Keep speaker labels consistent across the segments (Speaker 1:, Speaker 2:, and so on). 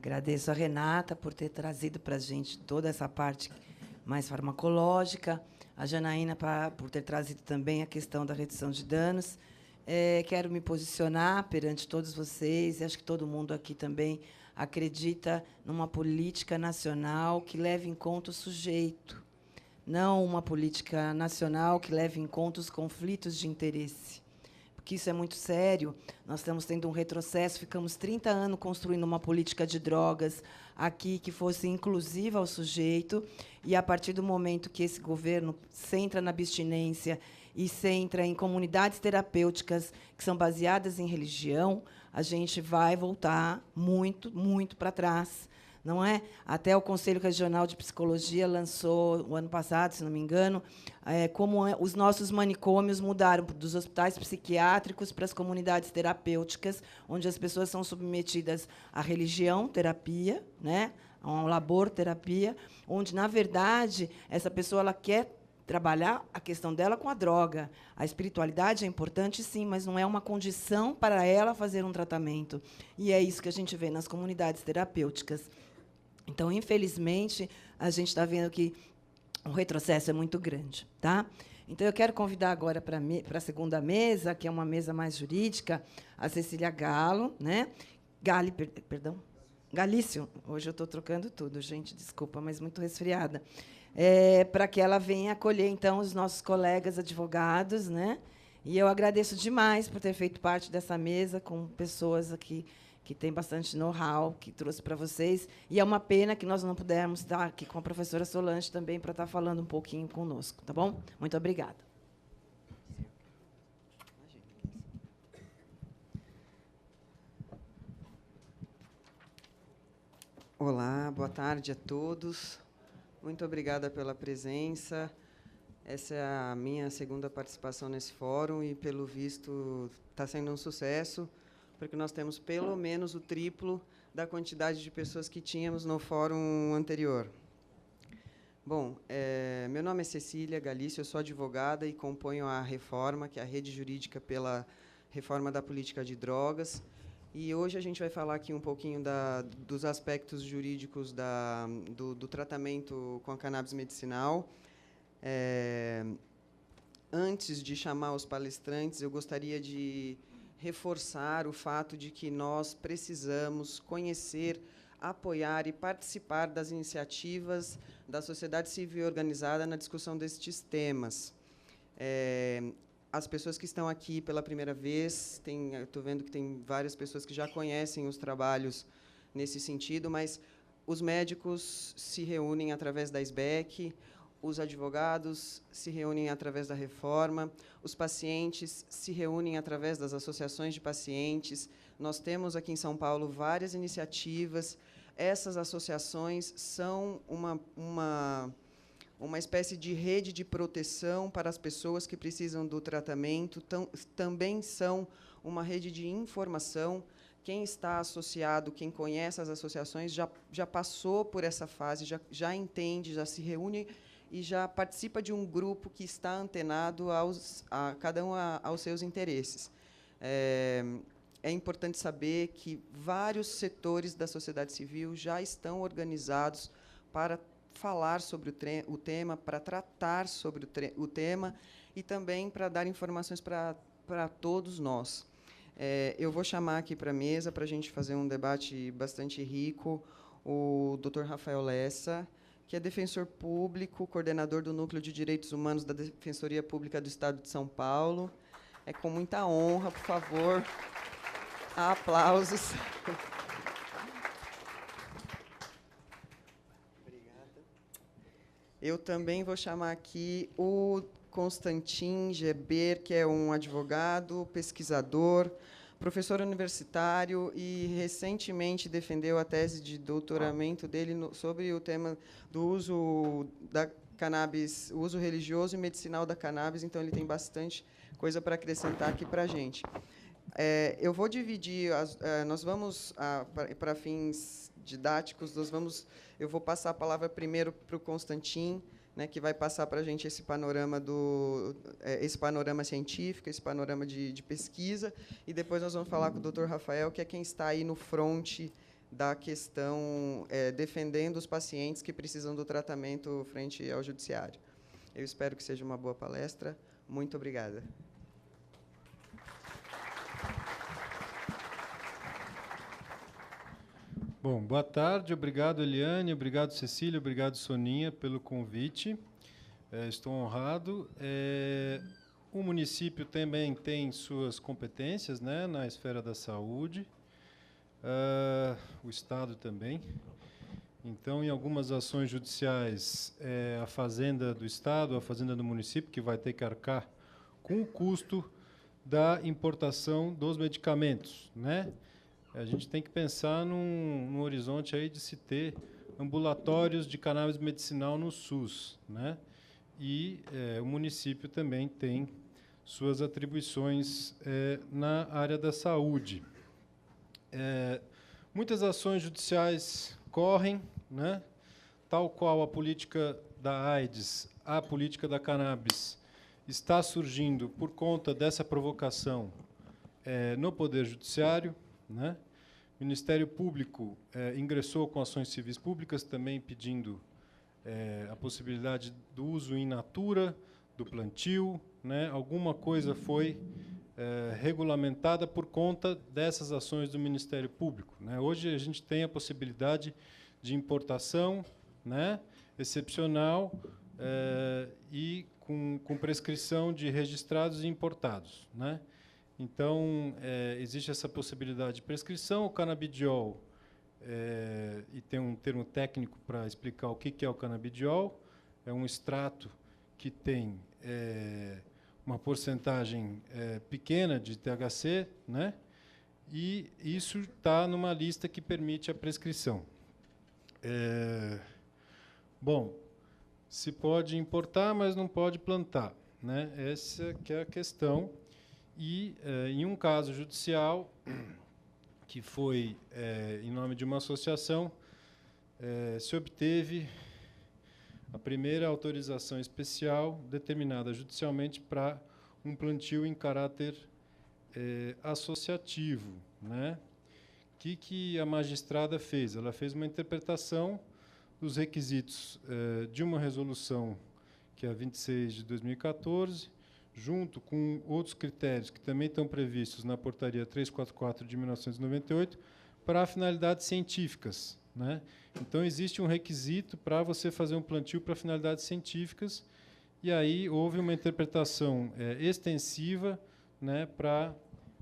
Speaker 1: Agradeço a Renata por ter trazido para a gente toda essa parte mais farmacológica, a Janaína por ter trazido também a questão da redução de danos. Quero me posicionar perante todos vocês, e acho que todo mundo aqui também acredita numa política nacional que leve em conta o sujeito, não uma política nacional que leve em conta os conflitos de interesse. Porque isso é muito sério. Nós estamos tendo um retrocesso, ficamos 30 anos construindo uma política de drogas aqui que fosse inclusiva ao sujeito, e, a partir do momento que esse governo centra na abstinência e centra em comunidades terapêuticas que são baseadas em religião, a gente vai voltar muito, muito para trás. Não é? Até o Conselho Regional de Psicologia lançou, o ano passado, se não me engano, como os nossos manicômios mudaram dos hospitais psiquiátricos para as comunidades terapêuticas, onde as pessoas são submetidas à religião, terapia, né? A um labor terapia, onde, na verdade, essa pessoa ela quer trabalhar a questão dela com a droga. A espiritualidade é importante, sim, mas não é uma condição para ela fazer um tratamento. E é isso que a gente vê nas comunidades terapêuticas. Então, infelizmente, a gente está vendo que o retrocesso é muito grande. Tá? Então, eu quero convidar agora para a segunda mesa, que é uma mesa mais jurídica, a Cecília Galo, né? Perdão? Galício. Hoje eu estou trocando tudo, gente, desculpa, mas muito resfriada. Para que ela venha acolher, então, os nossos colegas advogados, né? E eu agradeço demais por ter feito parte dessa mesa com pessoas aqui que tem bastante know-how, que trouxe para vocês. E é uma pena que nós não pudermos estar aqui com a professora Solange também para estar falando um pouquinho conosco. Tá bom? Muito obrigada.
Speaker 2: Olá, boa tarde a todos. Muito obrigada pela presença. Essa é a minha segunda participação nesse fórum e, pelo visto, está sendo um sucesso, porque nós temos pelo menos o triplo da quantidade de pessoas que tínhamos no fórum anterior. Bom, meu nome é Cecília Galício, eu sou advogada e componho a Reforma, que é a Rede Jurídica pela Reforma da Política de Drogas. E hoje a gente vai falar aqui um pouquinho dos aspectos jurídicos do tratamento com a cannabis medicinal. Antes de chamar os palestrantes, eu gostaria de reforçar o fato de que nós precisamos conhecer, apoiar e participar das iniciativas da sociedade civil organizada na discussão destes temas. As pessoas que estão aqui pela primeira vez, eu estou vendo que tem várias pessoas que já conhecem os trabalhos nesse sentido, mas os médicos se reúnem através da SBEC, os advogados se reúnem através da Reforma, os pacientes se reúnem através das associações de pacientes. Nós temos aqui em São Paulo várias iniciativas. Essas associações são uma espécie de rede de proteção para as pessoas que precisam do tratamento, também são uma rede de informação. Quem está associado, quem conhece as associações, já passou por essa fase, já entende, já se reúne e já participa de um grupo que está antenado cada um aos seus interesses. É importante saber que vários setores da sociedade civil já estão organizados para falar sobre o tema, para tratar sobre o tema e também para dar informações para todos nós. Eu vou chamar aqui para a mesa, para a gente fazer um debate bastante rico, o Dr. Rafael Lessa, que é defensor público, coordenador do Núcleo de Direitos Humanos da Defensoria Pública do Estado de São Paulo. É com muita honra, por favor. Aplausos. Obrigada. Eu também vou chamar aqui o Constantin Gerber, que é um advogado, pesquisador, professor universitário e recentemente defendeu a tese de doutoramento dele sobre o tema do uso da cannabis, o uso religioso e medicinal da cannabis, então ele tem bastante coisa para acrescentar aqui para a gente. Eu vou dividir, nós vamos, para fins didáticos, eu vou passar a palavra primeiro para o Constantin, né, que vai passar para a gente esse panorama científico, esse panorama de pesquisa, e depois nós vamos falar com o Dr. Rafael, que é quem está aí no fronte da questão, defendendo os pacientes que precisam do tratamento frente ao judiciário. Eu espero que seja uma boa palestra. Muito obrigada.
Speaker 3: Bom, boa tarde. Obrigado, Eliane. Obrigado, Cecília. Obrigado, Soninha, pelo convite. Estou honrado. O município também tem suas competências, né, na esfera da saúde. O Estado também. Então, em algumas ações judiciais, a Fazenda do Estado, a Fazenda do município, que vai ter que arcar com o custo da importação dos medicamentos, né? A gente tem que pensar num horizonte aí de se ter ambulatórios de cannabis medicinal no SUS, né? E o município também tem suas atribuições na área da saúde. Muitas ações judiciais correm, né? Tal qual a política da AIDS, a política da cannabis está surgindo por conta dessa provocação no Poder Judiciário, né? O Ministério Público ingressou com ações civis públicas também pedindo a possibilidade do uso in natura, do plantio, né? Alguma coisa foi regulamentada por conta dessas ações do Ministério Público, né? Hoje a gente tem a possibilidade de importação, né, excepcional e com prescrição de registrados e importados, né? Então, existe essa possibilidade de prescrição. O canabidiol, e tem um termo técnico para explicar o que é o canabidiol, é um extrato que tem uma porcentagem pequena de THC, né? E isso está numa lista que permite a prescrição. Bom, se pode importar, mas não pode plantar, né? Essa que é a questão. E, em um caso judicial, que foi em nome de uma associação, se obteve a primeira autorização especial determinada judicialmente para um plantio em caráter associativo, né? O que a magistrada fez? Ela fez uma interpretação dos requisitos de uma resolução, que é a 26 de 2014, junto com outros critérios que também estão previstos na Portaria 344 de 1998, para finalidades científicas, né? Então, existe um requisito para você fazer um plantio para finalidades científicas, e aí houve uma interpretação extensiva, né, para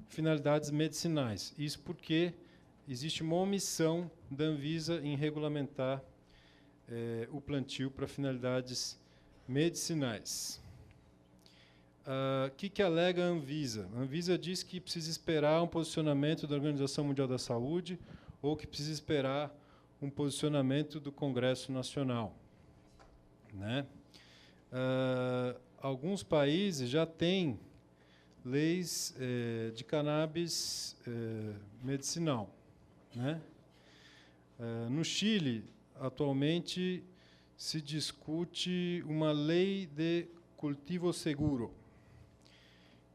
Speaker 3: finalidades medicinais. Isso porque existe uma omissão da Anvisa em regulamentar o plantio para finalidades medicinais. O que alega a Anvisa? A Anvisa diz que precisa esperar um posicionamento da Organização Mundial da Saúde ou que precisa esperar um posicionamento do Congresso Nacional, né? Alguns países já têm leis de cannabis medicinal, né? No Chile, atualmente, se discute uma lei de cultivo seguro,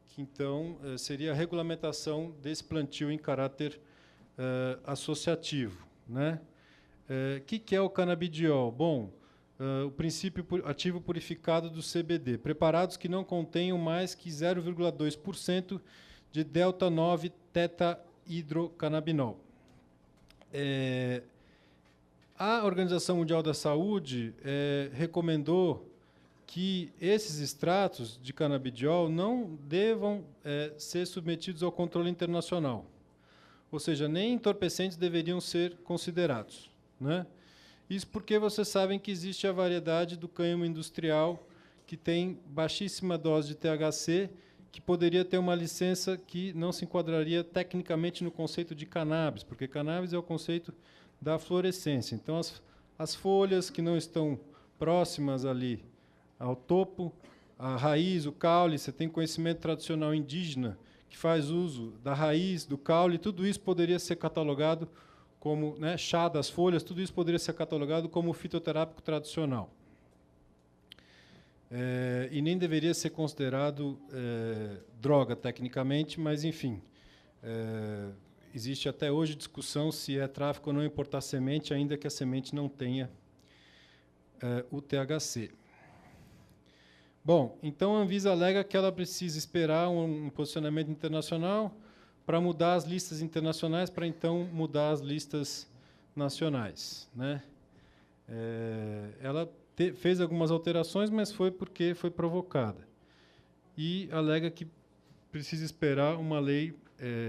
Speaker 3: que, então, seria a regulamentação desse plantio em caráter associativo, né? O que é o canabidiol? Bom, o princípio ativo purificado do CBD, preparados que não contenham mais que 0,2% de delta-9 tetahidrocannabinol. A Organização Mundial da Saúde recomendou que esses extratos de canabidiol não devam ser submetidos ao controle internacional. Ou seja, nem entorpecentes deveriam ser considerados, né? Isso porque vocês sabem que existe a variedade do cânhamo industrial, que tem baixíssima dose de THC, que poderia ter uma licença que não se enquadraria tecnicamente no conceito de cannabis, porque cannabis é o conceito da fluorescência. Então, as folhas que não estão próximas ali ao topo, a raiz, o caule, você tem conhecimento tradicional indígena que faz uso da raiz, do caule, tudo isso poderia ser catalogado como, né, chá das folhas, tudo isso poderia ser catalogado como fitoterápico tradicional. E nem deveria ser considerado droga, tecnicamente, mas, enfim, existe até hoje discussão se é tráfico ou não importar semente, ainda que a semente não tenha o THC. Bom, então a Anvisa alega que ela precisa esperar um posicionamento internacional para mudar as listas internacionais, para então mudar as listas nacionais, né? Ela fez algumas alterações, mas foi porque foi provocada. E alega que precisa esperar uma lei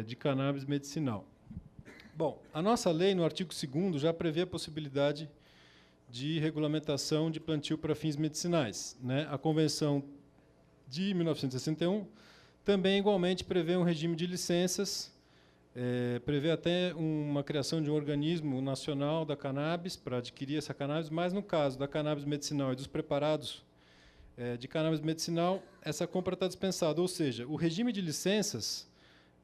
Speaker 3: de cannabis medicinal. Bom, a nossa lei, no artigo 2º, já prevê a possibilidade de regulamentação de plantio para fins medicinais, né? A Convenção de 1961 também, igualmente, prevê um regime de licenças, prevê até uma criação de um organismo nacional da cannabis para adquirir essa cannabis, mas, no caso da cannabis medicinal e dos preparados de cannabis medicinal, essa compra está dispensada. Ou seja, o regime de licenças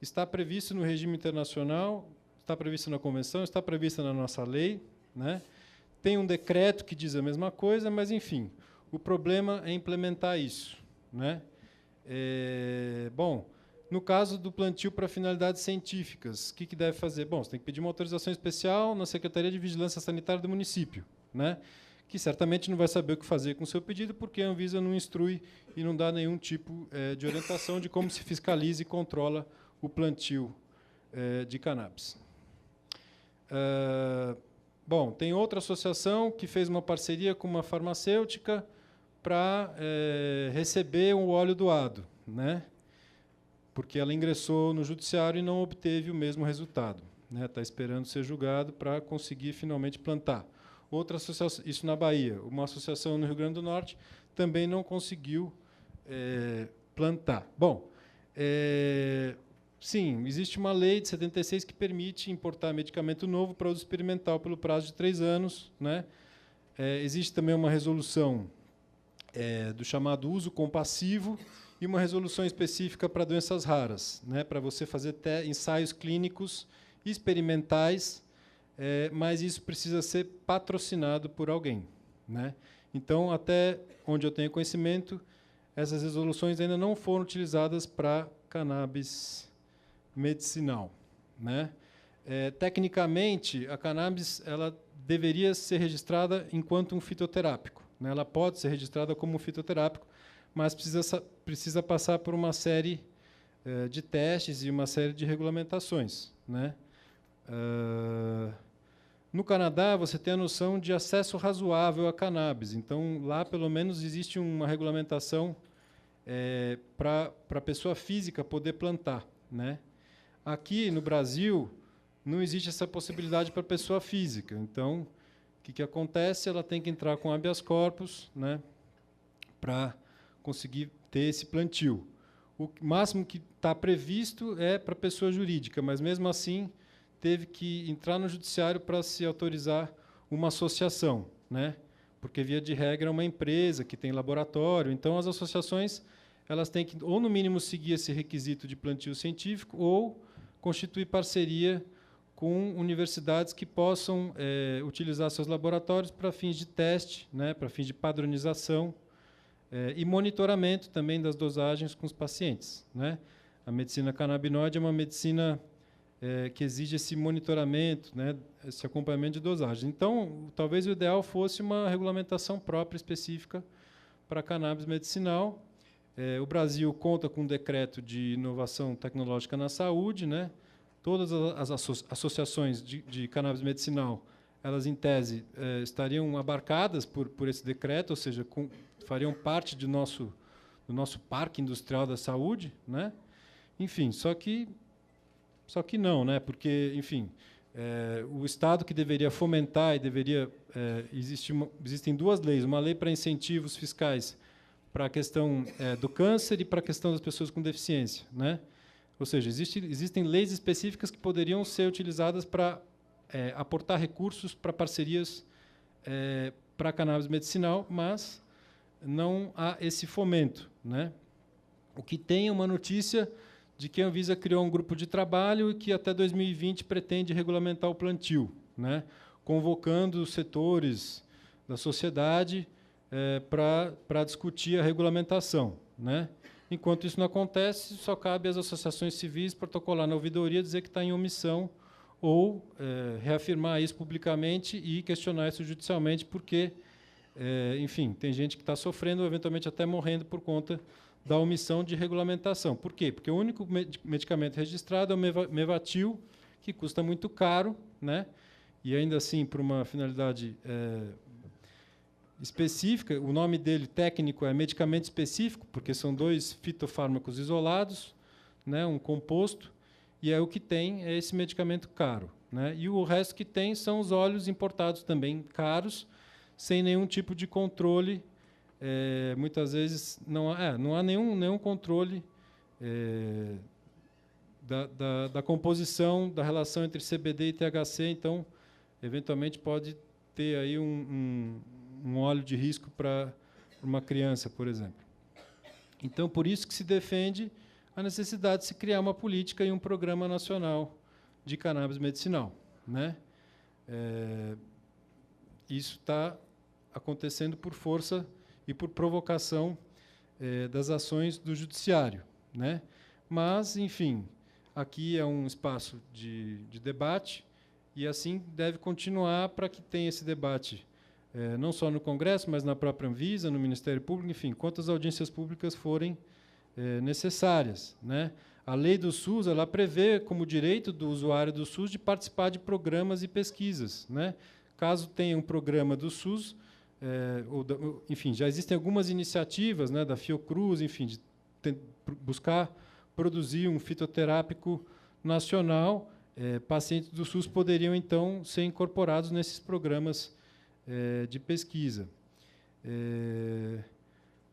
Speaker 3: está previsto no regime internacional, está previsto na Convenção, está previsto na nossa lei, né? Tem um decreto que diz a mesma coisa, mas, enfim, o problema é implementar isso, né? Bom, no caso do plantio para finalidades científicas, o que deve fazer? Bom, você tem que pedir uma autorização especial na Secretaria de Vigilância Sanitária do município, né? Que certamente não vai saber o que fazer com o seu pedido, porque a Anvisa não instrui e não dá nenhum tipo de orientação de como se fiscaliza e controla o plantio de cannabis. Bom, tem outra associação que fez uma parceria com uma farmacêutica para receber o óleo doado, né? Porque ela ingressou no judiciário e não obteve o mesmo resultado, né? Está esperando ser julgado para conseguir finalmente plantar. Outra associação, isso na Bahia, uma associação no Rio Grande do Norte também não conseguiu plantar. Bom, sim, existe uma lei de 76 que permite importar medicamento novo para uso experimental pelo prazo de 3 anos, né? Existe também uma resolução do chamado uso compassivo e uma resolução específica para doenças raras, né? Para você fazer ensaios clínicos experimentais, mas isso precisa ser patrocinado por alguém, né? Então, até onde eu tenho conhecimento, essas resoluções ainda não foram utilizadas para cannabis medicinal, né? Tecnicamente, a cannabis ela deveria ser registrada enquanto um fitoterápico, né? Ela pode ser registrada como um fitoterápico, mas precisa passar por uma série de testes e uma série de regulamentações, né? No Canadá, você tem a noção de acesso razoável à cannabis. Então, lá, pelo menos, existe uma regulamentação para a pessoa física poder plantar, né? Aqui, no Brasil, não existe essa possibilidade para a pessoa física. Então, o que acontece? Ela tem que entrar com habeas corpus, né, para conseguir ter esse plantio. O máximo que está previsto é para a pessoa jurídica, mas, mesmo assim, teve que entrar no judiciário para se autorizar uma associação, né? Porque, via de regra, é uma empresa que tem laboratório. Então, as associações elas têm que, ou, no mínimo, seguir esse requisito de plantio científico ou constituir parceria com universidades que possam utilizar seus laboratórios para fins de teste, né, para fins de padronização e monitoramento também das dosagens com os pacientes, né? A medicina canabinoide é uma medicina que exige esse monitoramento, né, esse acompanhamento de dosagem. Então, talvez o ideal fosse uma regulamentação própria, específica, para a cannabis medicinal. O Brasil conta com um decreto de inovação tecnológica na saúde, né? Todas as associações de cannabis medicinal, elas, em tese, estariam abarcadas por esse decreto, ou seja, fariam parte do nosso parque industrial da saúde, né? Enfim, só que não, né? Porque, enfim, o Estado que deveria fomentar e deveria existem duas leis, uma lei para incentivos fiscais para a questão do câncer e para a questão das pessoas com deficiência, né? Ou seja, existem leis específicas que poderiam ser utilizadas para aportar recursos para parcerias para a cannabis medicinal, mas não há esse fomento, né? O que tem é uma notícia de que a Anvisa criou um grupo de trabalho e que até 2020 pretende regulamentar o plantio, né? Convocando os setores da sociedade para discutir a regulamentação, né? Enquanto isso não acontece, só cabe às associações civis protocolar na ouvidoria, dizer que está em omissão, ou reafirmar isso publicamente e questionar isso judicialmente, porque, enfim, tem gente que está sofrendo, eventualmente até morrendo, por conta da omissão de regulamentação. Por quê? Porque o único medicamento registrado é o Mevatil, que custa muito caro, né? E ainda assim, por uma finalidade específica, o nome dele técnico é medicamento específico, porque são 2 fitofármacos isolados, né, um composto, e o que tem é esse medicamento caro, né? E o resto que tem são os óleos importados também caros, sem nenhum tipo de controle. Muitas vezes não há nenhum controle da composição, da relação entre CBD e THC, então, eventualmente, pode ter aí um óleo de risco para uma criança, por exemplo. Então, por isso que se defende a necessidade de se criar uma política e um programa nacional de cannabis medicinal, né? Isso está acontecendo por força e por provocação das ações do judiciário, né? Mas, enfim, aqui é um espaço de debate e assim deve continuar para que tenha esse debate não só no Congresso, mas na própria Anvisa, no Ministério Público, enfim, quantas audiências públicas forem necessárias, né? A lei do SUS, ela prevê como direito do usuário do SUS de participar de programas e pesquisas, né? Caso tenha um programa do SUS, enfim, já existem algumas iniciativas, né, da Fiocruz, enfim, de buscar produzir um fitoterápico nacional. Pacientes do SUS poderiam, então, ser incorporados nesses programas de pesquisa.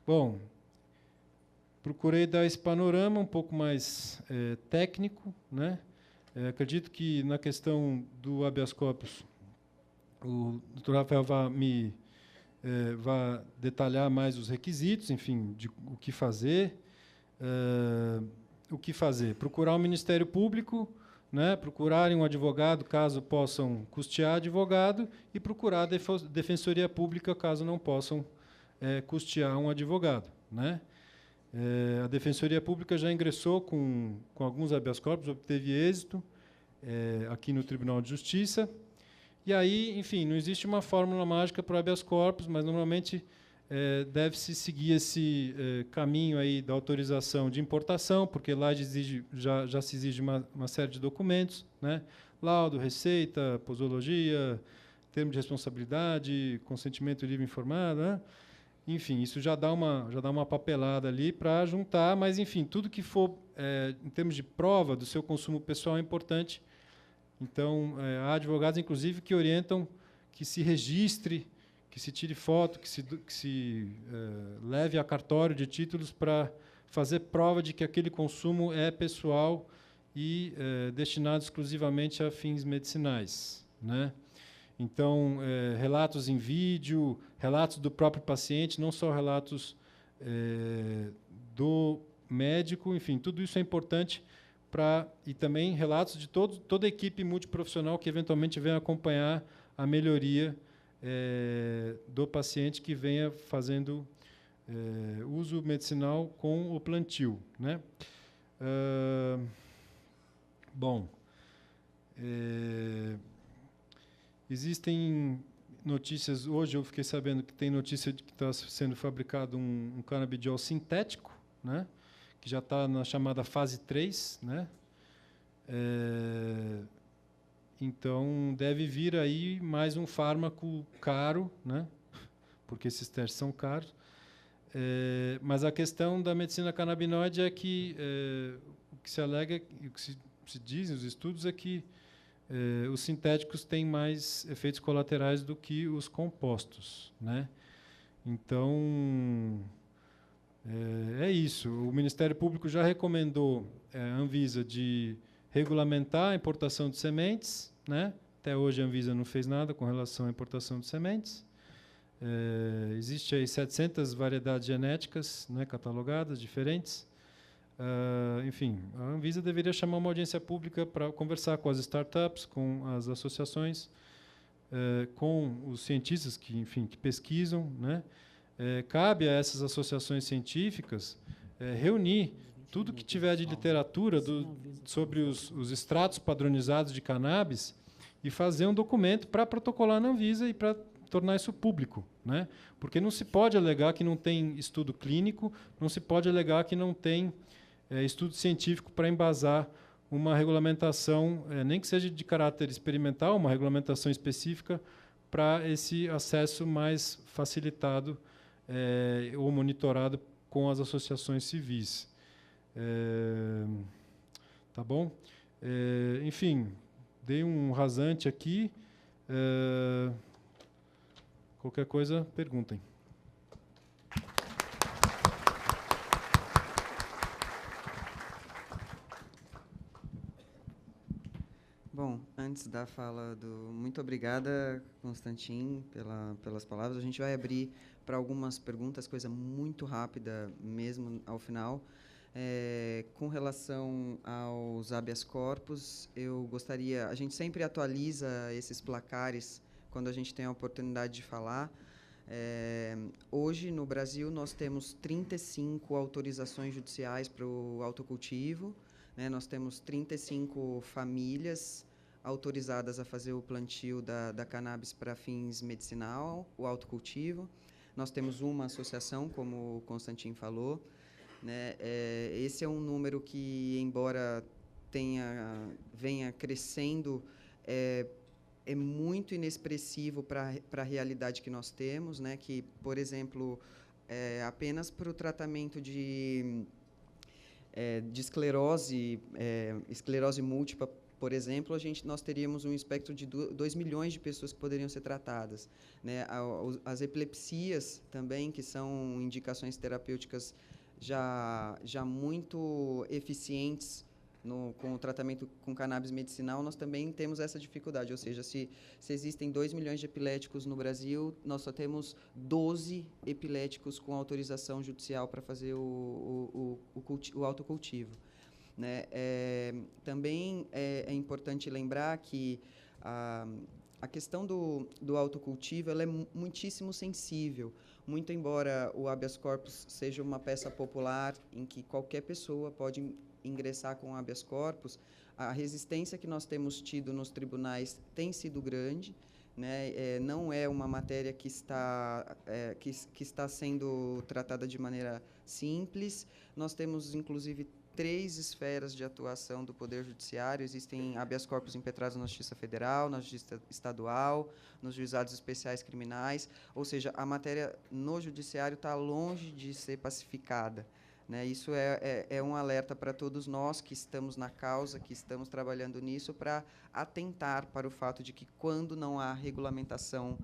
Speaker 3: Bom, procurei dar esse panorama um pouco mais técnico, né? Acredito que, na questão do habeas corpus, o Dr. Rafael vai detalhar mais os requisitos, enfim, de o que fazer. Procurar o Ministério Público, né, procurarem um advogado, caso possam custear advogado, e procurar a Defensoria Pública, caso não possam custear um advogado, né? A Defensoria Pública já ingressou com alguns habeas corpus, obteve êxito aqui no Tribunal de Justiça. E aí, enfim, não existe uma fórmula mágica para o habeas corpus, mas normalmente deve-se seguir esse caminho aí da autorização de importação, porque lá já se exige uma série de documentos, né? Laudo, receita, posologia, termo de responsabilidade, consentimento livre informado, né? Enfim, isso já dá uma papelada ali para juntar, mas, enfim, tudo que for, em termos de prova do seu consumo pessoal, é importante. Então, há advogados, inclusive, que orientam que se registre, que se tire foto, que se leve a cartório de títulos para fazer prova de que aquele consumo é pessoal e destinado exclusivamente a fins medicinais, né? Então, relatos em vídeo, relatos do próprio paciente, não só relatos do médico, enfim, tudo isso é importante e também relatos de toda a equipe multiprofissional que eventualmente venha acompanhar a melhoria do paciente que venha fazendo uso medicinal com o plantio, né? Bom, existem notícias, hoje eu fiquei sabendo que tem notícia de que está sendo fabricado um canabidiol sintético, né, que já está na chamada fase 3, né? Então, deve vir aí mais um fármaco caro, né, porque esses testes são caros. Mas a questão da medicina canabinoide é que o que se alega, o que se diz nos estudos é que os sintéticos têm mais efeitos colaterais do que os compostos, né? Então, é isso. O Ministério Público já recomendou à Anvisa de regulamentar a importação de sementes, né? Até hoje a Anvisa não fez nada com relação à importação de sementes. Existe aí 700 variedades genéticas, né, catalogadas, diferentes. Enfim, a Anvisa deveria chamar uma audiência pública para conversar com as startups, com as associações, com os cientistas que pesquisam, né? Cabe a essas associações científicas reunir tudo que tiver de literatura sobre os extratos padronizados de cannabis e fazer um documento para protocolar na Anvisa e para tornar isso público, né? Porque não se pode alegar que não tem estudo clínico, não se pode alegar que não tem estudo científico para embasar uma regulamentação, nem que seja de caráter experimental, uma regulamentação específica para esse acesso mais facilitado ou monitorado com as associações civis. Tá bom? Enfim, dei um rasante aqui. Qualquer coisa, perguntem.
Speaker 2: Bom, antes da fala do... Muito obrigada, Constantin, pelas palavras. A gente vai abrir para algumas perguntas, coisa muito rápida mesmo ao final. Com relação aos habeas corpus, eu gostaria... A gente sempre atualiza esses placares quando a gente tem a oportunidade de falar. Hoje, no Brasil, nós temos 35 autorizações judiciais para o autocultivo, né? Nós temos 35 famílias autorizadas a fazer o plantio da cannabis para fins medicinal, o autocultivo. Nós temos uma associação, como o Constantin falou, né? Esse é um número que, embora venha crescendo, é muito inexpressivo para a realidade que nós temos, né? Que, por exemplo, apenas para o tratamento de esclerose múltipla, por exemplo, nós teríamos um espectro de 2 milhões de pessoas que poderiam ser tratadas, né? As epilepsias também, que são indicações terapêuticas já muito eficientes com o tratamento com cannabis medicinal, nós também temos essa dificuldade. Ou seja, se existem 2 milhões de epiléticos no Brasil, nós só temos 12 epiléticos com autorização judicial para fazer o autocultivo, né? Também é importante lembrar que a questão do autocultivo ela é muitíssimo sensível. Muito embora o habeas corpus seja uma peça popular em que qualquer pessoa pode ingressar com habeas corpus, a resistência que nós temos tido nos tribunais tem sido grande, né? Não é uma matéria que está sendo tratada de maneira simples. Nós temos, inclusive, 3 esferas de atuação do Poder Judiciário. Existem habeas corpus impetrados na Justiça Federal, na Justiça Estadual, nos juizados especiais criminais. Ou seja, a matéria no Judiciário está longe de ser pacificada, né? Isso é um alerta para todos nós que estamos na causa, que estamos trabalhando nisso, para atentar para o fato de que, quando não há regulamentação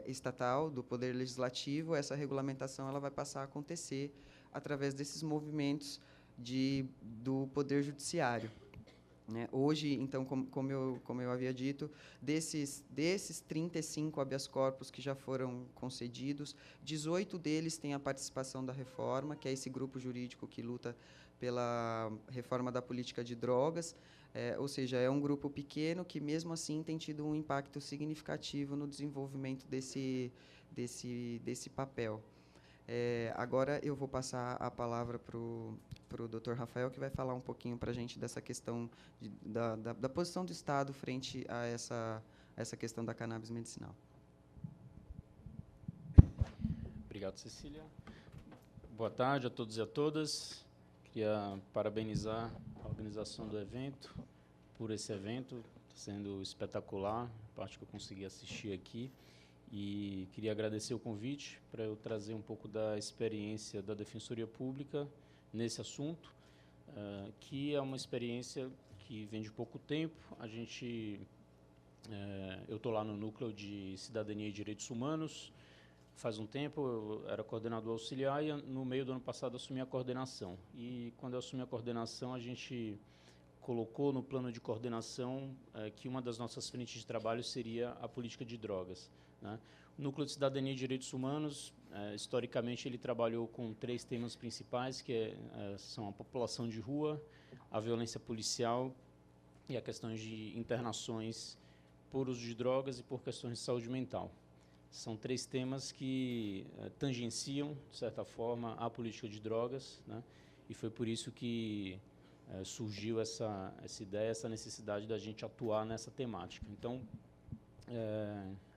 Speaker 2: estatal, do Poder Legislativo, essa regulamentação ela vai passar a acontecer através desses movimentos do Poder Judiciário, né? Hoje, então, como eu havia dito, desses 35 habeas corpus que já foram concedidos, 18 deles têm a participação da reforma, que é esse grupo jurídico que luta pela reforma da política de drogas, ou seja, é um grupo pequeno que, mesmo assim, tem tido um impacto significativo no desenvolvimento desse papel. Agora eu vou passar a palavra para o Dr. Rafael, que vai falar um pouquinho para a gente dessa questão da posição do Estado frente a essa questão da cannabis medicinal.
Speaker 4: Obrigado, Cecília. Boa tarde a todos e a todas. Queria parabenizar a organização do evento, por esse evento, está sendo espetacular, a parte que eu consegui assistir aqui. E queria agradecer o convite para eu trazer um pouco da experiência da Defensoria Pública nesse assunto, que é uma experiência que vem de pouco tempo. Eu estou lá no Núcleo de Cidadania e Direitos Humanos. Faz um tempo, eu era coordenador auxiliar e, no meio do ano passado, assumi a coordenação. E, quando eu assumi a coordenação, a gente colocou no plano de coordenação que uma das nossas frentes de trabalho seria a política de drogas, né? O Núcleo de Cidadania e Direitos Humanos, historicamente, ele trabalhou com 3 temas principais, que são a população de rua, a violência policial e a questão de internações por uso de drogas e por questões de saúde mental. são 3 temas que tangenciam, de certa forma, a política de drogas, né? E foi por isso que surgiu essa ideia, essa necessidade da gente atuar nessa temática. Então,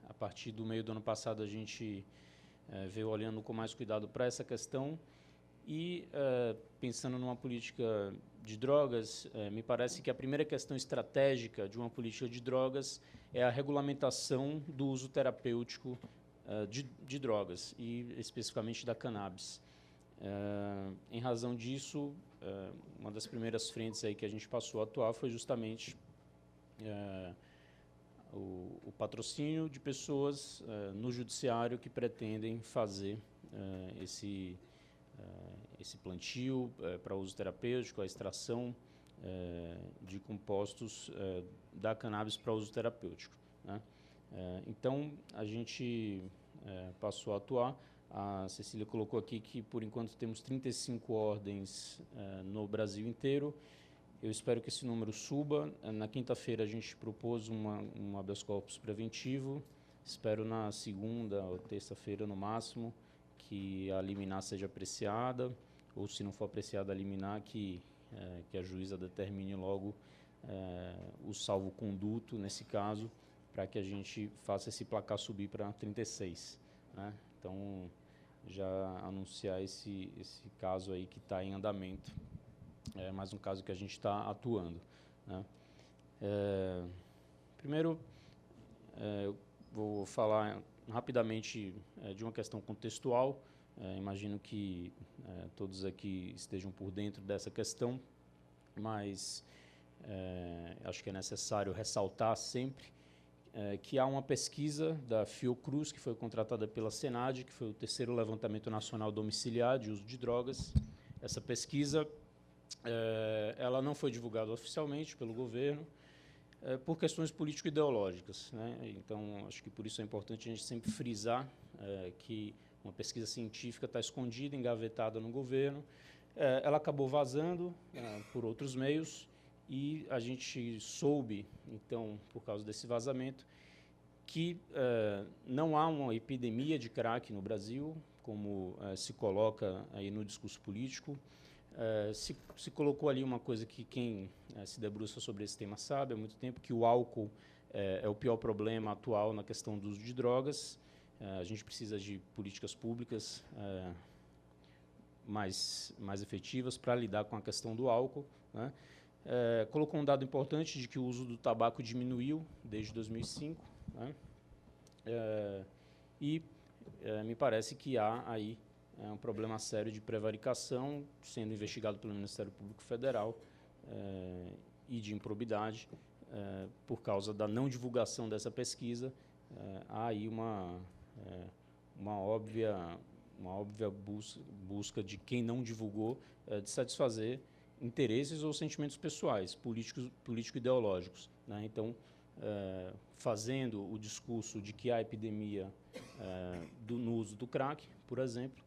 Speaker 4: a partir do meio do ano passado, a gente veio olhando com mais cuidado para essa questão e, pensando numa política de drogas, me parece que a primeira questão estratégica de uma política de drogas é a regulamentação do uso terapêutico de drogas, e especificamente da cannabis. Em razão disso, uma das primeiras frentes aí que a gente passou a atuar foi justamente o patrocínio de pessoas no judiciário que pretendem fazer esse plantio para uso terapêutico, a extração de compostos da cannabis para uso terapêutico, né? Então, a gente passou a atuar. A Cecília colocou aqui que, por enquanto, temos 35 ordens no Brasil inteiro. Eu espero que esse número suba. Na quinta-feira, a gente propôs um habeas corpus preventivo. Espero na segunda ou terça-feira, no máximo, que a liminar seja apreciada, ou, se não for apreciada a liminar, que a juíza determine logo o salvo-conduto, nesse caso, para que a gente faça esse placar subir para 36. Né? Então, já anunciar esse caso aí que está em andamento. É mais um caso que a gente está atuando, né? Primeiro, eu vou falar rapidamente de uma questão contextual. Imagino que todos aqui estejam por dentro dessa questão, mas acho que é necessário ressaltar sempre que há uma pesquisa da Fiocruz, que foi contratada pela Senad, que foi o 3º levantamento nacional domiciliar de uso de drogas. Essa pesquisa ela não foi divulgada oficialmente pelo governo por questões político-ideológicas, né? Então, acho que por isso é importante a gente sempre frisar que uma pesquisa científica está escondida, engavetada no governo. Ela acabou vazando por outros meios, e a gente soube, então, por causa desse vazamento, que não há uma epidemia de crack no Brasil, como se coloca aí no discurso político. Se colocou ali uma coisa que quem se debruça sobre esse tema sabe há muito tempo, que o álcool é o pior problema atual na questão do uso de drogas. A gente precisa de políticas públicas mais efetivas para lidar com a questão do álcool, né? Colocou um dado importante de que o uso do tabaco diminuiu desde 2005, né? Me parece que há aí um problema sério de prevaricação sendo investigado pelo Ministério Público Federal e de improbidade por causa da não divulgação dessa pesquisa. Há aí uma óbvia busca de quem não divulgou de satisfazer interesses ou sentimentos pessoais, político-ideológicos, né? Então, fazendo o discurso de que há epidemia no uso do crack, por exemplo,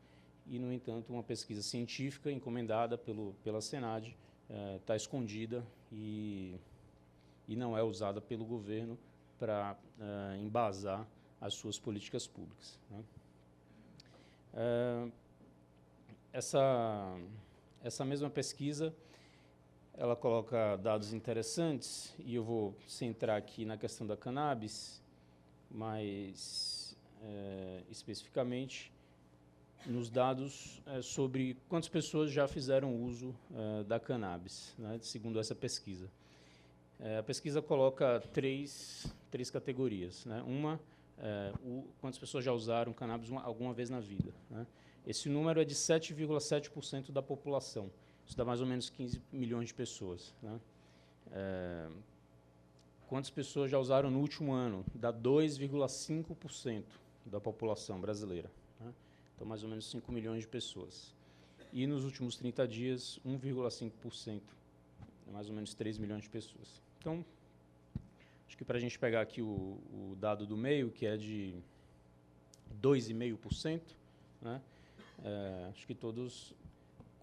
Speaker 4: e, no entanto, uma pesquisa científica encomendada pela Senad está escondida e não é usada pelo governo para embasar as suas políticas públicas, né? Essa mesma pesquisa, ela coloca dados interessantes, e eu vou centrar aqui na questão da cannabis, mas especificamente nos dados sobre quantas pessoas já fizeram uso da cannabis, né, segundo essa pesquisa. A pesquisa coloca três categorias, né? Uma, quantas pessoas já usaram cannabis alguma vez na vida, né? Esse número é de 7,7% da população. Isso dá mais ou menos 15 milhões de pessoas, né? Quantas pessoas já usaram no último ano? Dá 2,5% da população brasileira, né? Então, mais ou menos 5 milhões de pessoas. E nos últimos 30 dias, 1,5%, mais ou menos 3 milhões de pessoas. Então, acho que para a gente pegar aqui o dado do meio, que é de 2,5%, né? Acho que todos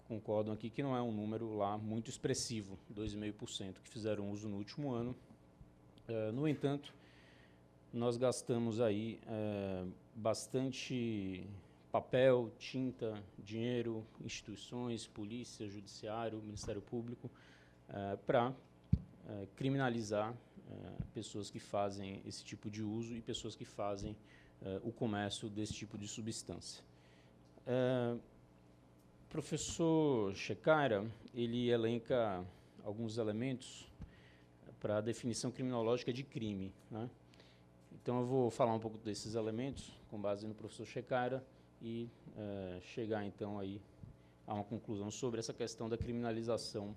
Speaker 4: concordam aqui que não é um número lá muito expressivo, 2,5% que fizeram uso no último ano. No entanto, nós gastamos aí bastante papel, tinta, dinheiro, instituições, polícia, judiciário, Ministério Público, para criminalizar pessoas que fazem esse tipo de uso e pessoas que fazem o comércio desse tipo de substância. Professor Shekhara, ele elenca alguns elementos para a definição criminológica de crime, né? Então, eu vou falar um pouco desses elementos, com base no professor Shekhara, e chegar, então, aí a uma conclusão sobre essa questão da criminalização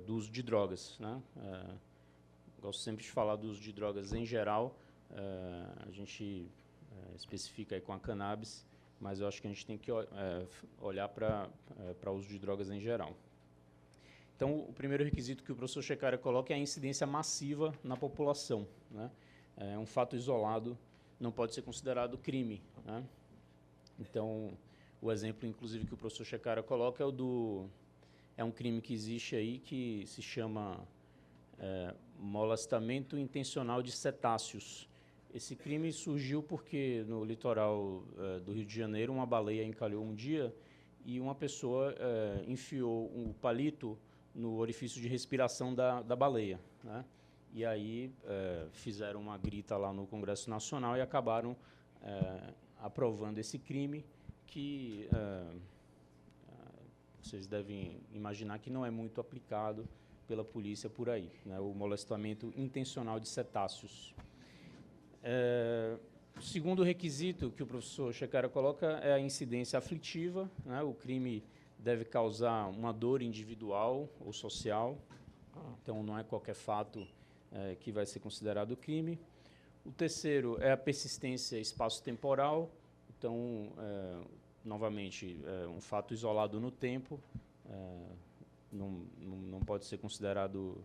Speaker 4: do uso de drogas, né? Gosto sempre de falar do uso de drogas em geral, a gente especifica aí com a cannabis, mas eu acho que a gente tem que olhar para o uso de drogas em geral. Então, o primeiro requisito que o professor Shekhara coloca é a incidência massiva na população, né? Um fato isolado não pode ser considerado crime, né? Então, o exemplo, inclusive, que o professor Shekhara coloca é um crime que existe aí que se chama molestamento intencional de cetáceos. Esse crime surgiu porque no litoral do Rio de Janeiro uma baleia encalhou um dia e uma pessoa enfiou um palito no orifício de respiração da baleia, né? E aí fizeram uma grita lá no Congresso Nacional e acabaram aprovando esse crime que vocês devem imaginar que não é muito aplicado pela polícia por aí, né? O molestamento intencional de cetáceos. O segundo requisito que o professor Shekhara coloca é a incidência aflitiva, né? O crime deve causar uma dor individual ou social, então não é qualquer fato que vai ser considerado crime. O terceiro é a persistência espaço-temporal, então, novamente, um fato isolado no tempo, não pode ser considerado,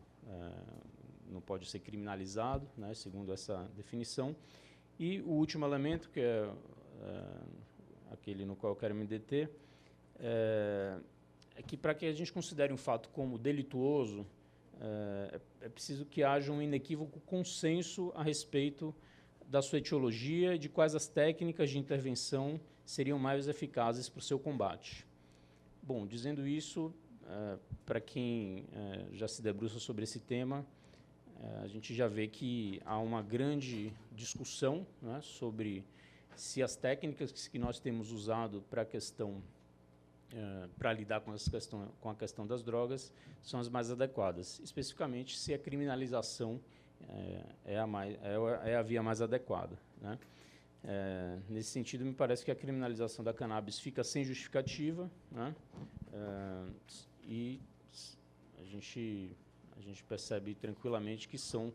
Speaker 4: não pode ser criminalizado, né, segundo essa definição. E o último elemento, que é aquele no qual eu quero me deter, é que para que a gente considere um fato como delituoso, é preciso que haja um inequívoco consenso a respeito da sua etiologia e de quais as técnicas de intervenção seriam mais eficazes para o seu combate. Bom, dizendo isso, para quem já se debruça sobre esse tema, a gente já vê que há uma grande discussão, né, sobre se as técnicas que nós temos usado para a questão para lidar com a questão das drogas são as mais adequadas, especificamente se a criminalização é a via mais adequada, né? Nesse sentido, me parece que a criminalização da cannabis fica sem justificativa, né? E a gente percebe tranquilamente que são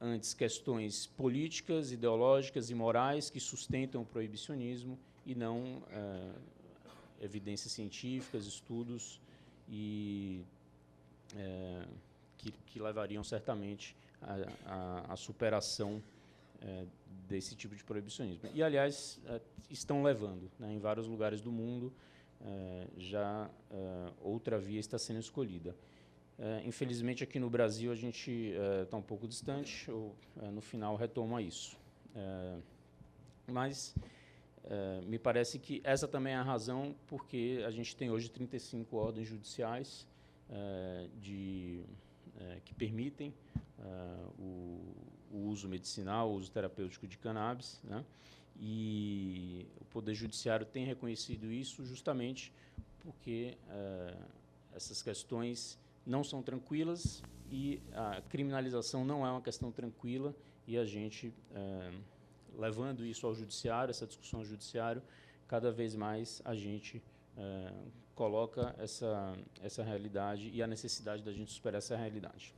Speaker 4: antes questões políticas, ideológicas e morais que sustentam o proibicionismo e não evidências científicas, estudos e que levariam certamente à superação desse tipo de proibicionismo. E, aliás, estão levando, né, em vários lugares do mundo, já outra via está sendo escolhida. Infelizmente, aqui no Brasil, a gente está um pouco distante, ou no final retoma isso. Mas me parece que essa também é a razão porque a gente tem hoje 35 ordens judiciais que permitem o uso medicinal, o uso terapêutico de cannabis, né? E o Poder Judiciário tem reconhecido isso justamente porque essas questões não são tranquilas e a criminalização não é uma questão tranquila e a gente, levando isso ao judiciário, essa discussão ao judiciário, cada vez mais a gente coloca essa realidade e a necessidade da gente superar essa realidade.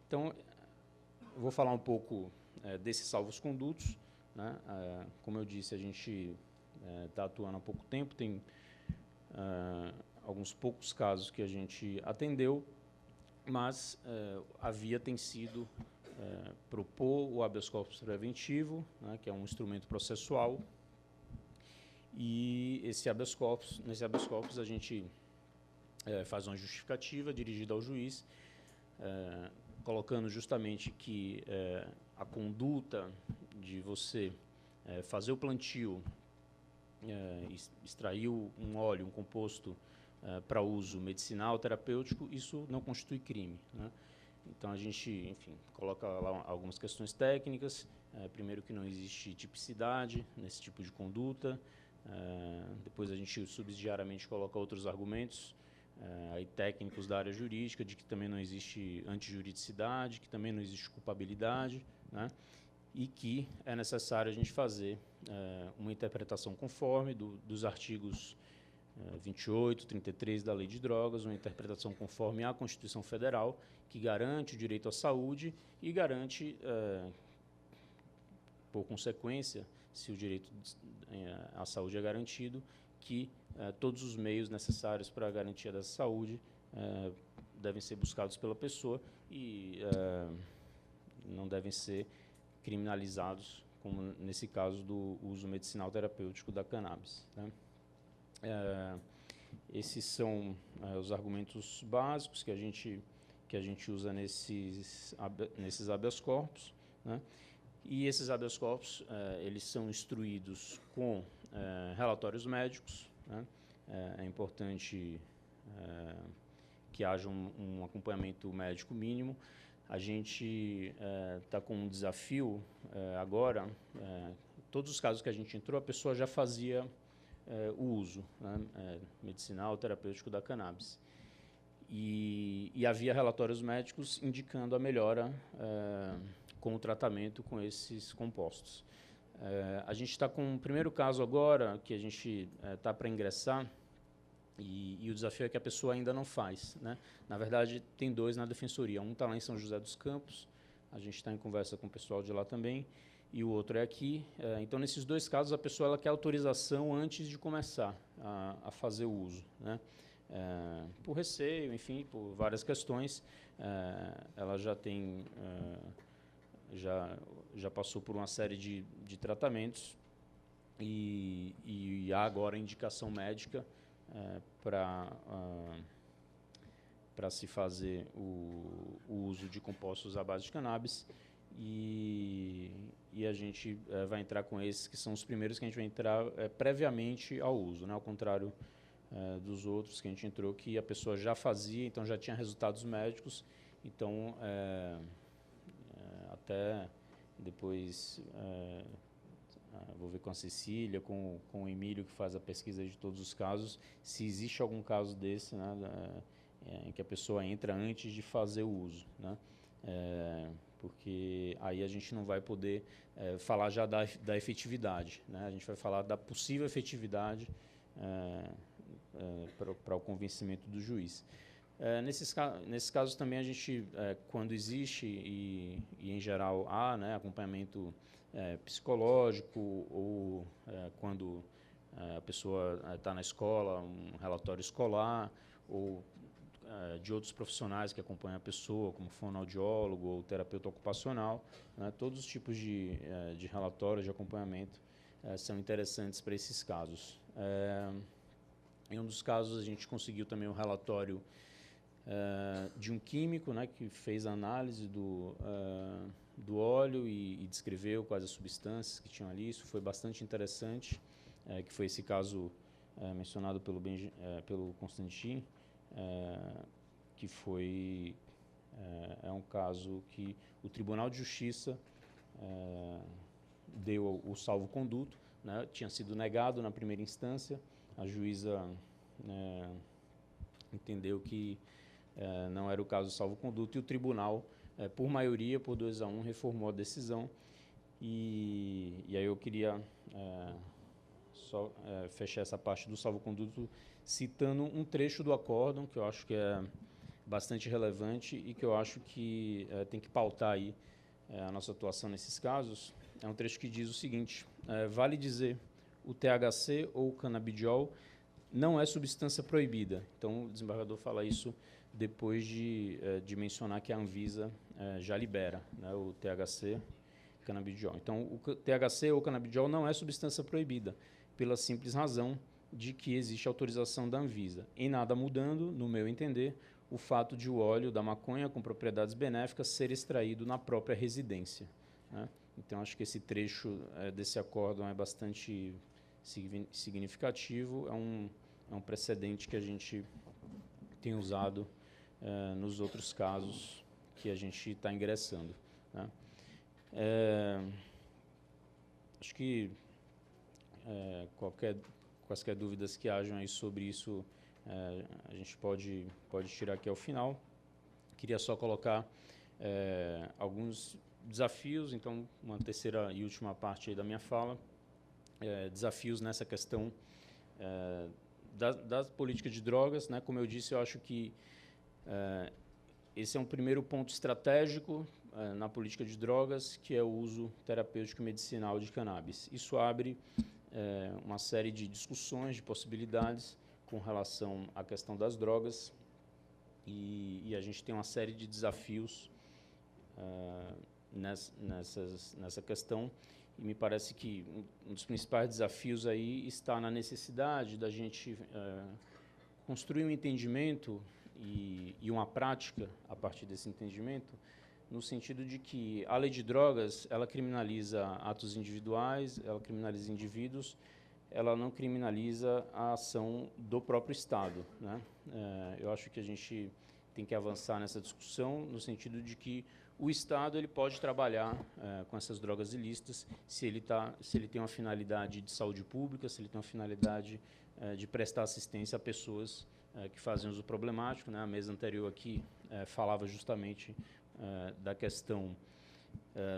Speaker 4: Então, eu vou falar um pouco desses salvos-condutos, né? Como eu disse, a gente está atuando há pouco tempo, tem alguns poucos casos que a gente atendeu, mas a via tem sido propor o habeas corpus preventivo, né, que é um instrumento processual, e nesse habeas corpus a gente faz uma justificativa dirigida ao juiz, colocando justamente que a conduta de você fazer o plantio, extrair um óleo, um composto para uso medicinal, terapêutico, isso não constitui crime, né? Então, a gente, enfim, coloca lá algumas questões técnicas. Primeiro, que não existe tipicidade nesse tipo de conduta. Depois, a gente subsidiariamente coloca outros argumentos aí técnicos da área jurídica, de que também não existe antijuridicidade, que também não existe culpabilidade, né? E que é necessário a gente fazer uma interpretação conforme dos artigos 28, 33 da Lei de Drogas, uma interpretação conforme à Constituição Federal, que garante o direito à saúde e garante, por consequência, se o direito à saúde é garantido, que todos os meios necessários para a garantia dessa saúde devem ser buscados pela pessoa e não devem ser criminalizados, como nesse caso do uso medicinal terapêutico da cannabis, né? Esses são os argumentos básicos que a gente usa nesses habeas corpus, né? E esses habeas corpus eles são instruídos com relatórios médicos, né? É importante que haja um acompanhamento médico mínimo. A gente está com um desafio agora. Todos os casos que a gente entrou, a pessoa já fazia o uso, né, medicinal, terapêutico da cannabis. E havia relatórios médicos indicando a melhora com o tratamento com esses compostos. A gente está com um primeiro caso agora, que a gente está para ingressar, e o desafio é que a pessoa ainda não faz, né? Na verdade, tem 2 na Defensoria. Um está lá em São José dos Campos, a gente está em conversa com o pessoal de lá também, e o outro é aqui. Então, nesses 2 casos, a pessoa ela quer autorização antes de começar a fazer o uso, né? Por receio, enfim, por várias questões. Ela já tem, já passou por uma série de tratamentos e há agora indicação médica para se fazer o uso de compostos à base de cannabis. E a gente vai entrar com esses, que são os primeiros que a gente vai entrar previamente ao uso, né? Ao contrário dos outros que a gente entrou, que a pessoa já fazia, então já tinha resultados médicos. Então, até depois vou ver com a Cecília, com o Emílio, que faz a pesquisa de todos os casos, se existe algum caso desse, né, em que a pessoa entra antes de fazer o uso, né? Porque aí a gente não vai poder falar já da efetividade, né? A gente vai falar da possível efetividade para o convencimento do juiz. Nesses casos também a gente, quando existe e em geral há, né, acompanhamento psicológico, ou quando a pessoa está na escola, um relatório escolar, ou de outros profissionais que acompanham a pessoa, como fonoaudiólogo ou terapeuta ocupacional, né, todos os tipos de relatórios de acompanhamento são interessantes para esses casos. Em um dos casos, a gente conseguiu também um relatório de um químico, né, que fez a análise do óleo e descreveu quais as substâncias que tinham ali. Isso foi bastante interessante, que foi esse caso mencionado pelo Constantin, que foi um caso que o Tribunal de Justiça deu o salvo-conduto, né? Tinha sido negado na primeira instância. A juíza entendeu que não era o caso do salvo-conduto, e o tribunal, por maioria, por 2-1, reformou a decisão. E aí eu queria só fechar essa parte do salvo-conduto citando um trecho do acórdão, que eu acho que é bastante relevante e que eu acho que tem que pautar aí a nossa atuação nesses casos. É um trecho que diz o seguinte: vale dizer, o THC ou o canabidiol não é substância proibida. Então, o desembargador fala isso depois de mencionar que a Anvisa já libera, né, o THC e canabidiol. Então, o THC ou o canabidiol não é substância proibida, pela simples razão de que existe autorização da Anvisa. Em nada mudando, no meu entender, o fato de o óleo da maconha com propriedades benéficas ser extraído na própria residência, né? Então, acho que esse trecho desse acórdão é bastante significativo, é um precedente que a gente tem usado nos outros casos que a gente está ingressando, né? Acho que quaisquer dúvidas que hajam aí sobre isso, a gente pode tirar aqui ao final. Queria só colocar alguns desafios, então, uma terceira e última parte aí da minha fala, desafios nessa questão da política de drogas, né? Como eu disse, eu acho que esse é um primeiro ponto estratégico na política de drogas, que é o uso terapêutico e medicinal de cannabis. Isso abre uma série de discussões, de possibilidades com relação à questão das drogas, e a gente tem uma série de desafios nessa questão, e me parece que um dos principais desafios aí está na necessidade da gente construir um entendimento e uma prática a partir desse entendimento, no sentido de que a lei de drogas, ela criminaliza atos individuais, ela criminaliza indivíduos, ela não criminaliza a ação do próprio Estado, né? Eu acho que a gente tem que avançar nessa discussão, no sentido de que o Estado ele pode trabalhar com essas drogas ilícitas se ele tem uma finalidade de saúde pública, se ele tem uma finalidade de prestar assistência a pessoas que fazem uso problemático, né? A mesa anterior aqui falava justamente da questão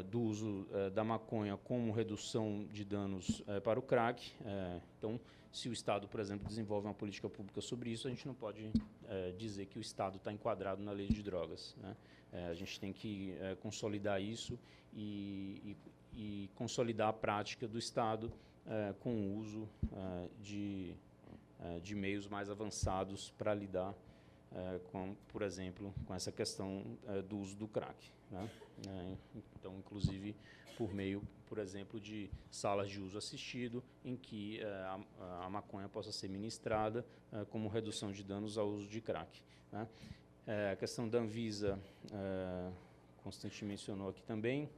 Speaker 4: do uso da maconha como redução de danos para o crack. Então, se o Estado, por exemplo, desenvolve uma política pública sobre isso, a gente não pode dizer que o Estado está enquadrado na lei de drogas, né? A gente tem que consolidar isso e consolidar a prática do Estado com o uso de meios mais avançados para lidar por exemplo, com essa questão do uso do crack, né? Então, inclusive, por meio, por exemplo, de salas de uso assistido, em que a maconha possa ser ministrada como redução de danos ao uso de crack, né? A questão da Anvisa, Constantino mencionou aqui também.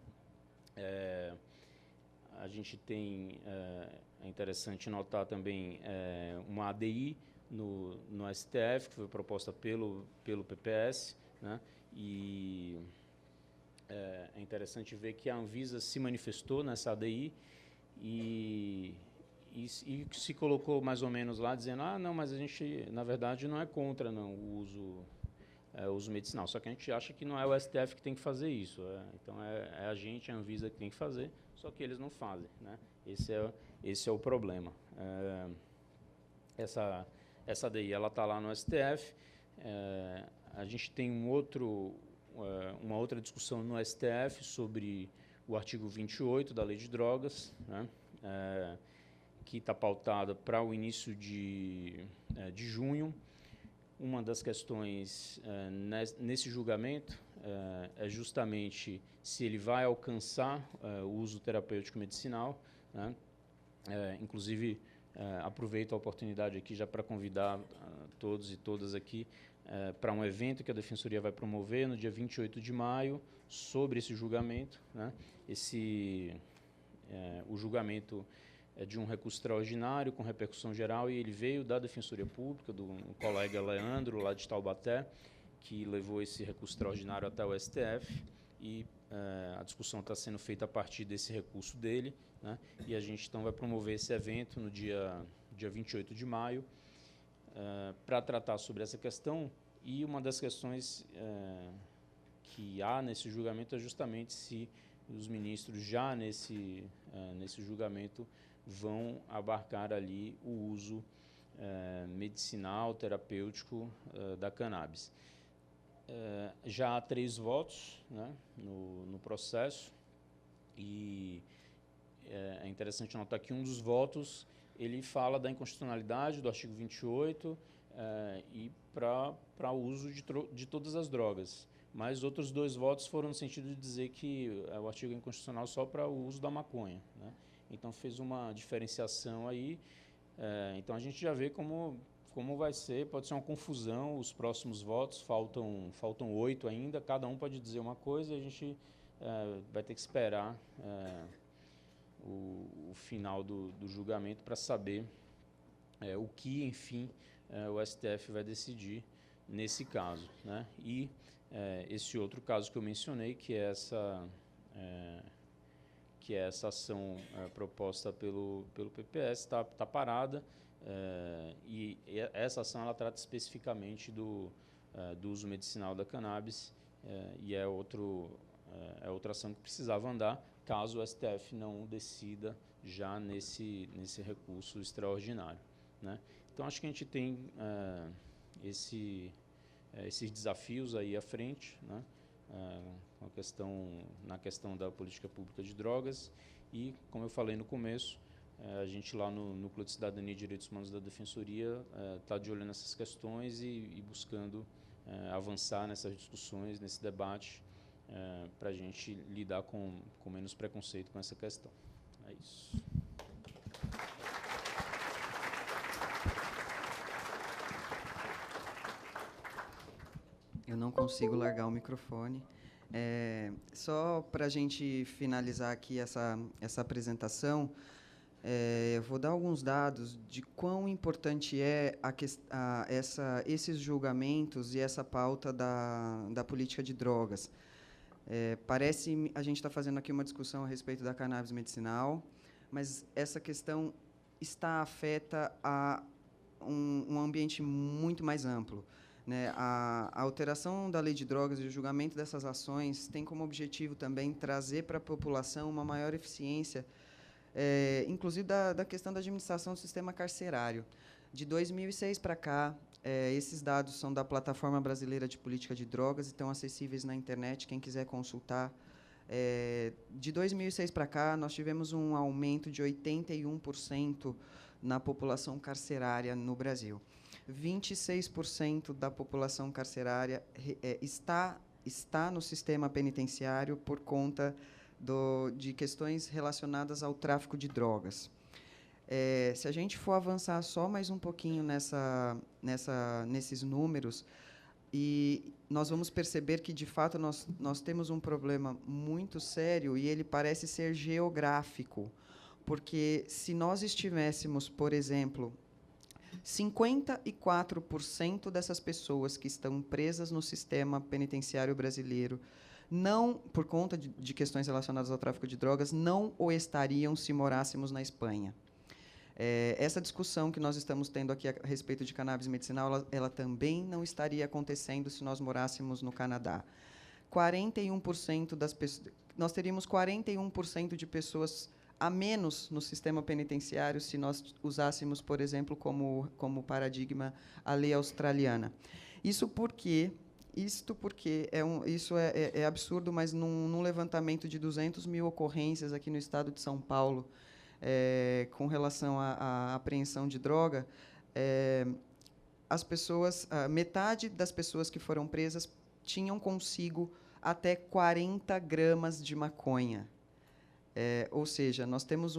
Speaker 4: A gente tem, é interessante notar também, uma ADI no STF, que foi proposta pelo PPS, né? E é interessante ver que a Anvisa se manifestou nessa ADI e se colocou mais ou menos lá, dizendo, não, mas a gente, na verdade, não é contra não, o uso medicinal, só que a gente acha que não é o STF que tem que fazer isso, então é a gente, a Anvisa, que tem que fazer, só que eles não fazem, né? Esse é o problema. Essa ADI, ela está lá no STF. A gente tem uma outra discussão no STF sobre o artigo 28 da Lei de Drogas, né? Que está pautada para o início de junho. Uma das questões nesse julgamento é justamente se ele vai alcançar o uso terapêutico medicinal, né? Inclusive, aproveito a oportunidade aqui já para convidar todos e todas aqui para um evento que a Defensoria vai promover no dia 28 de maio sobre esse julgamento, né? O julgamento é de um recurso extraordinário com repercussão geral, e ele veio da Defensoria Pública, do colega Leandro, lá de Taubaté, que levou esse recurso extraordinário até o STF, e a discussão está sendo feita a partir desse recurso dele, né? E a gente então vai promover esse evento no dia 28 de maio para tratar sobre essa questão, e uma das questões que há nesse julgamento é justamente se os ministros já nesse julgamento vão abarcar ali o uso medicinal, terapêutico da cannabis. Já há 3 votos, né, no processo, e é interessante notar que um dos votos ele fala da inconstitucionalidade do artigo 28 e para o uso de todas as drogas. Mas outros 2 votos foram no sentido de dizer que o artigo é inconstitucional só para o uso da maconha, né? Então, fez uma diferenciação aí. Então, a gente já vê como como vai ser, pode ser uma confusão, os próximos votos, faltam 8 ainda, cada um pode dizer uma coisa e a gente vai ter que esperar o final do julgamento para saber o que, enfim, o STF vai decidir nesse caso, né? E esse outro caso que eu mencionei, que é essa ação proposta pelo PPS, está parada, e essa ação ela trata especificamente do uso medicinal da cannabis, e é outra ação que precisava andar, caso o STF não decida já nesse recurso extraordinário, né? Então, acho que a gente tem esses desafios aí à frente, né? Na questão da política pública de drogas e, como eu falei no começo, a gente lá no Núcleo de Cidadania e Direitos Humanos da Defensoria está de olho nessas questões e buscando avançar nessas discussões, nesse debate, para a gente lidar com menos preconceito com essa questão. É isso.
Speaker 2: Eu não consigo largar o microfone. Só para a gente finalizar aqui essa apresentação, eu vou dar alguns dados de quão importante é esses julgamentos e essa pauta da política de drogas. Parece a gente está fazendo aqui uma discussão a respeito da cannabis medicinal, mas essa questão está afeta a um ambiente muito mais amplo, né? A alteração da lei de drogas e o julgamento dessas ações tem como objetivo também trazer para a população uma maior eficiência, inclusive da questão da administração do sistema carcerário. De 2006 para cá, esses dados são da Plataforma Brasileira de Política de Drogas e estão acessíveis na internet, quem quiser consultar. De 2006 para cá, nós tivemos um aumento de 81% na população carcerária no Brasil. 26% da população carcerária está no sistema penitenciário por conta de questões relacionadas ao tráfico de drogas. Se a gente for avançar só mais um pouquinho nesses números, e nós vamos perceber que, de fato, nós temos um problema muito sério e ele parece ser geográfico, porque se nós estivéssemos, por exemplo, 54% dessas pessoas que estão presas no sistema penitenciário brasileiro, não, por conta de questões relacionadas ao tráfico de drogas, não o estariam se morássemos na Espanha. Essa discussão que nós estamos tendo aqui a respeito de cannabis medicinal, ela também não estaria acontecendo se nós morássemos no Canadá. 41% das pessoas, nós teríamos 41% de pessoas a menos no sistema penitenciário se nós usássemos, por exemplo, como paradigma a lei australiana. Isso porque isso é absurdo, mas num levantamento de 200 mil ocorrências aqui no estado de São Paulo, com relação à apreensão de droga, metade das pessoas que foram presas tinham consigo até 40 gramas de maconha. Ou seja, nós temos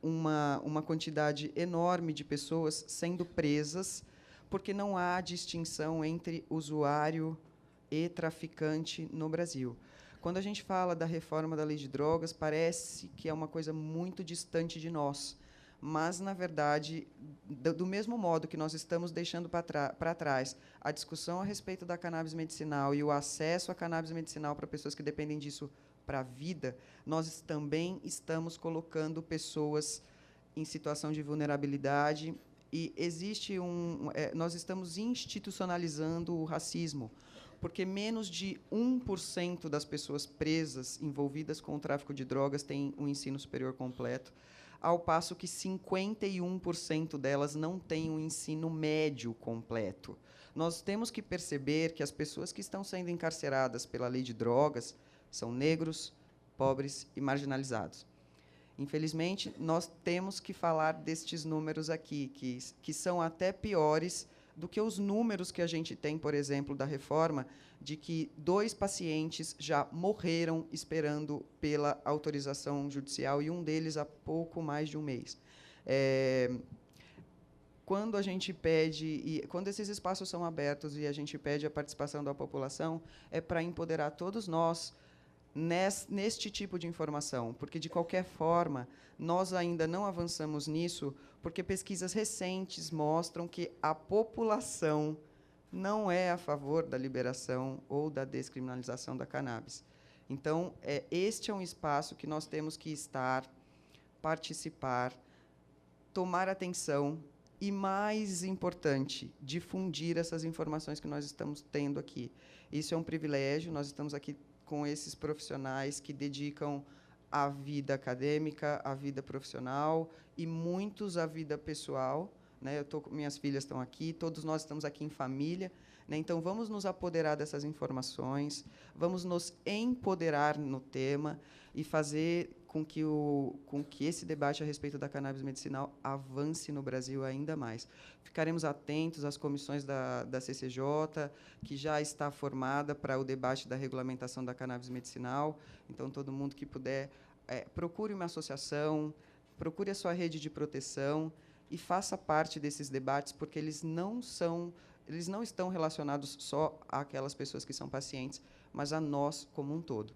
Speaker 2: uma quantidade enorme de pessoas sendo presas porque não há distinção entre usuário e traficante no Brasil. Quando a gente fala da reforma da lei de drogas, parece que é uma coisa muito distante de nós. Mas, na verdade, do mesmo modo que nós estamos deixando para trás a discussão a respeito da cannabis medicinal e o acesso à cannabis medicinal para pessoas que dependem disso para a vida, nós também estamos colocando pessoas em situação de vulnerabilidade e nós estamos institucionalizando o racismo, porque menos de 1% das pessoas presas envolvidas com o tráfico de drogas têm um ensino superior completo, ao passo que 51% delas não têm um ensino médio completo. Nós temos que perceber que as pessoas que estão sendo encarceradas pela lei de drogas são negros, pobres e marginalizados. Infelizmente, nós temos que falar destes números aqui, que são até piores do que os números que a gente tem, por exemplo, da reforma, de que 2 pacientes já morreram esperando pela autorização judicial e um deles há pouco mais de um mês. quando a gente pede, e quando esses espaços são abertos e a gente pede a participação da população, é para empoderar todos nós neste tipo de informação, porque, de qualquer forma, nós ainda não avançamos nisso, porque pesquisas recentes mostram que a população não é a favor da liberação ou da descriminalização da cannabis. Então, este é um espaço que nós temos que estar, participar, tomar atenção e, mais importante, difundir essas informações que nós estamos tendo aqui. Isso é um privilégio, nós estamos aqui com esses profissionais que dedicam a vida acadêmica, a vida profissional e muitos à vida pessoal, né? Minhas filhas estão aqui, todos nós estamos aqui em família, né? Então, vamos nos apoderar dessas informações, vamos nos empoderar no tema e fazer com que esse debate a respeito da cannabis medicinal avance no Brasil ainda mais. Ficaremos atentos às comissões da CCJ, que já está formada para o debate da regulamentação da cannabis medicinal. Então, todo mundo que puder, procure uma associação, procure a sua rede de proteção e faça parte desses debates, porque eles não estão relacionados só àquelas pessoas que são pacientes, mas a nós como um todo.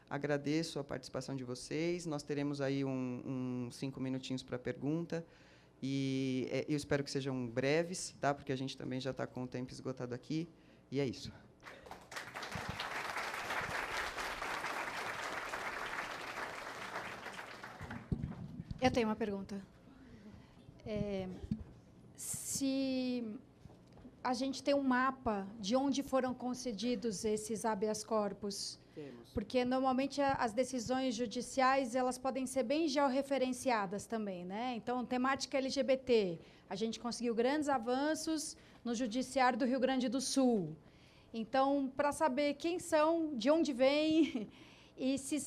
Speaker 2: Agradeço a participação de vocês. Nós teremos aí uns 5 minutinhos para pergunta. E eu espero que sejam breves, tá? Porque a gente também já está com o tempo esgotado aqui. E é isso.
Speaker 5: Eu tenho uma pergunta. Se a gente tem um mapa de onde foram concedidos esses habeas corpus, porque normalmente as decisões judiciais elas podem ser bem georreferenciadas também, né? Então, temática LGBT, a gente conseguiu grandes avanços no judiciário do Rio Grande do Sul. Então, para saber quem são, de onde vêm e se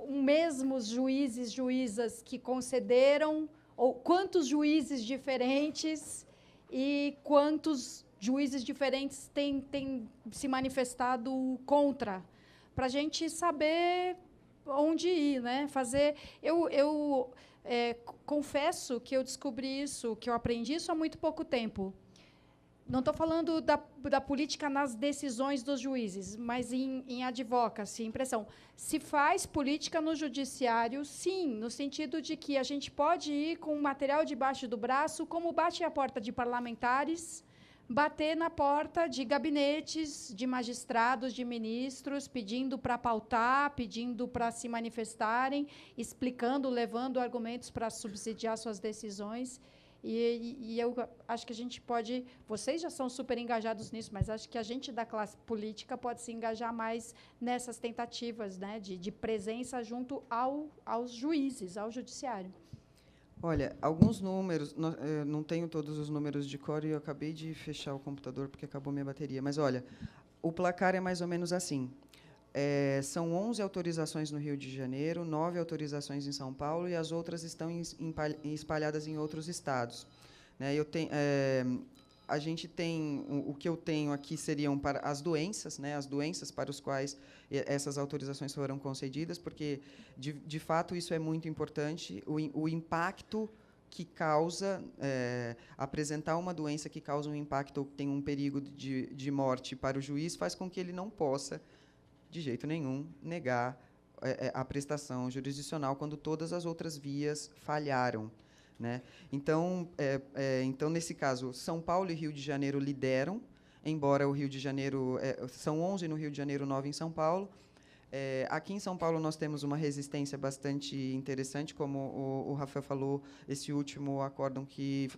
Speaker 5: mesmos juízes, juízas que concederam, ou quantos juízes diferentes e quantos juízes diferentes têm se manifestado contra, para a gente saber onde ir, né? Eu confesso que eu descobri isso, que eu aprendi isso há muito pouco tempo. Não estou falando da política nas decisões dos juízes, mas em advocacy, impressão. Se faz política no judiciário, sim, no sentido de que a gente pode ir com o material debaixo do braço, como bate a porta de parlamentares, bater na porta de gabinetes, de magistrados, de ministros, pedindo para pautar, pedindo para se manifestarem, explicando, levando argumentos para subsidiar suas decisões. E eu acho que a gente pode... Vocês já são super engajados nisso, mas acho que a gente da classe política pode se engajar mais nessas tentativas, né, de presença junto aos juízes, ao judiciário.
Speaker 2: Olha, alguns números, não tenho todos os números de cor e eu acabei de fechar o computador porque acabou minha bateria, mas, olha, o placar é mais ou menos assim. São 11 autorizações no Rio de Janeiro, 9 autorizações em São Paulo e as outras estão espalhadas em outros estados, né? A gente tem, o que eu tenho aqui seriam para as doenças, né, as doenças para as quais essas autorizações foram concedidas, porque, de fato, isso é muito importante, o impacto que causa, apresentar uma doença que causa um impacto ou que tem um perigo de morte para o juiz, faz com que ele não possa, de jeito nenhum, negar a prestação jurisdicional quando todas as outras vias falharam, né? Então, nesse caso, São Paulo e Rio de Janeiro lideram, embora o Rio de Janeiro... são 11 no Rio de Janeiro, 9 em São Paulo. Aqui em São Paulo, nós temos uma resistência bastante interessante, como o Rafael falou, esse último acórdão que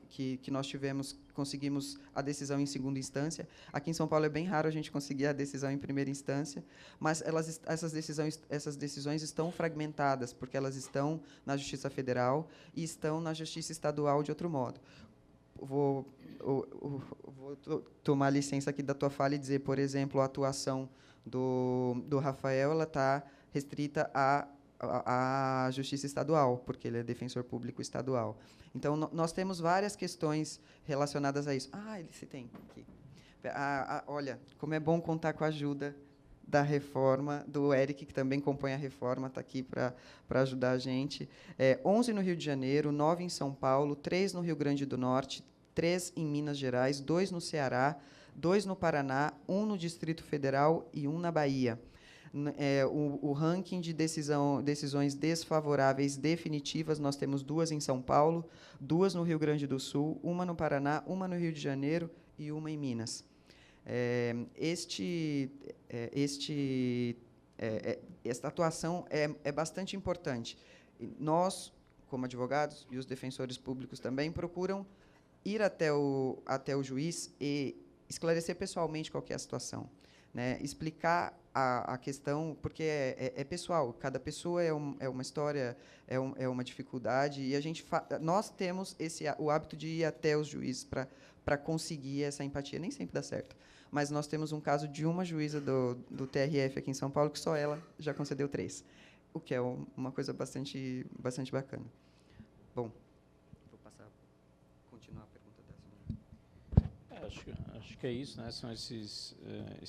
Speaker 2: nós tivemos, conseguimos a decisão em segunda instância. Aqui em São Paulo é bem raro a gente conseguir a decisão em primeira instância, mas essas decisões estão fragmentadas, porque elas estão na Justiça Federal e estão na Justiça Estadual de outro modo. Vou tomar licença aqui da tua fala e dizer, por exemplo, a atuação do Rafael, ela está restrita à Justiça Estadual, porque ele é defensor público estadual. Então, nós temos várias questões relacionadas a isso. Ele se tem aqui. Olha, como é bom contar com a ajuda da reforma, do Eric, que também compõe a reforma, está aqui para ajudar a gente. 11 no Rio de Janeiro, 9 em São Paulo, 3 no Rio Grande do Norte, 3 em Minas Gerais, 2 no Ceará, 2 no Paraná, 1 no Distrito Federal e 1 na Bahia. O ranking de decisões desfavoráveis definitivas, nós temos 2 em São Paulo, 2 no Rio Grande do Sul, 1 no Paraná, 1 no Rio de Janeiro e 1 em Minas. Esta atuação é bastante importante. Nós, como advogados, e os defensores públicos também, procuram ir até o juiz e esclarecer pessoalmente qual que é a situação, né? Explicar a questão, porque é pessoal, cada pessoa é uma história, é uma dificuldade, e nós temos o hábito de ir até os juízes para conseguir essa empatia. Nem sempre dá certo, mas nós temos um caso de uma juíza do TRF aqui em São Paulo, que só ela já concedeu 3, o que é uma coisa bastante bacana. Bom, vou continuar a pergunta dessa.
Speaker 4: Acho que é isso, né? São esses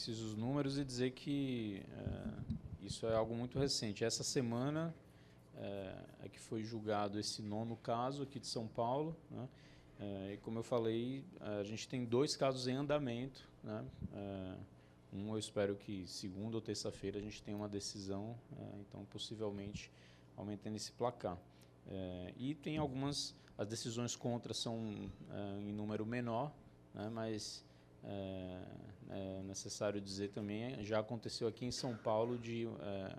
Speaker 4: os números, e dizer que isso é algo muito recente. Essa semana é que foi julgado esse 9º caso aqui de São Paulo, né? E, como eu falei, a gente tem 2 casos em andamento, né? Eu espero que segunda ou terça-feira a gente tenha uma decisão, então possivelmente aumentando esse placar. E tem as decisões contra são em número menor, né? Mas é necessário dizer também, já aconteceu aqui em São Paulo de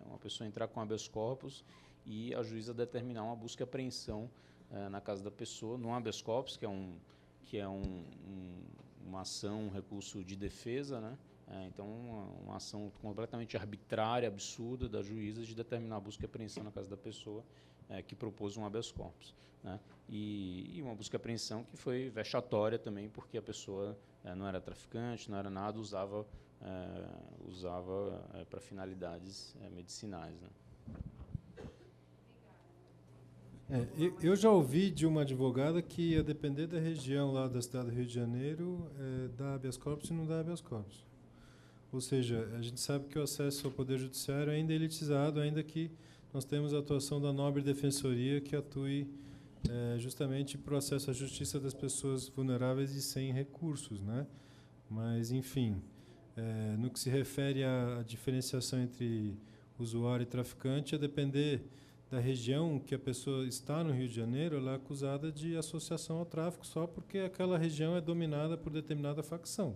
Speaker 4: uma pessoa entrar com habeas corpus e a juíza determinar uma busca e apreensão na casa da pessoa, no habeas corpus, que é uma ação, um recurso de defesa, né? Então, uma ação completamente arbitrária, absurda da juíza de determinar a busca e apreensão na casa da pessoa que propôs um habeas corpus, né? E uma busca e apreensão que foi vexatória também, porque a pessoa não era traficante, não era nada, usava para finalidades medicinais, né?
Speaker 3: Eu já ouvi de uma advogada que, a depender da região lá da cidade do Rio de Janeiro, dá habeas corpus e não dá habeas corpus. Ou seja, a gente sabe que o acesso ao Poder Judiciário ainda é elitizado, ainda que nós temos a atuação da Nobre Defensoria, que atue justamente para o acesso à justiça das pessoas vulneráveis e sem recursos, né? Mas, enfim, no que se refere à diferenciação entre usuário e traficante, a depender da região que a pessoa está no Rio de Janeiro, ela é acusada de associação ao tráfico só porque aquela região é dominada por determinada facção.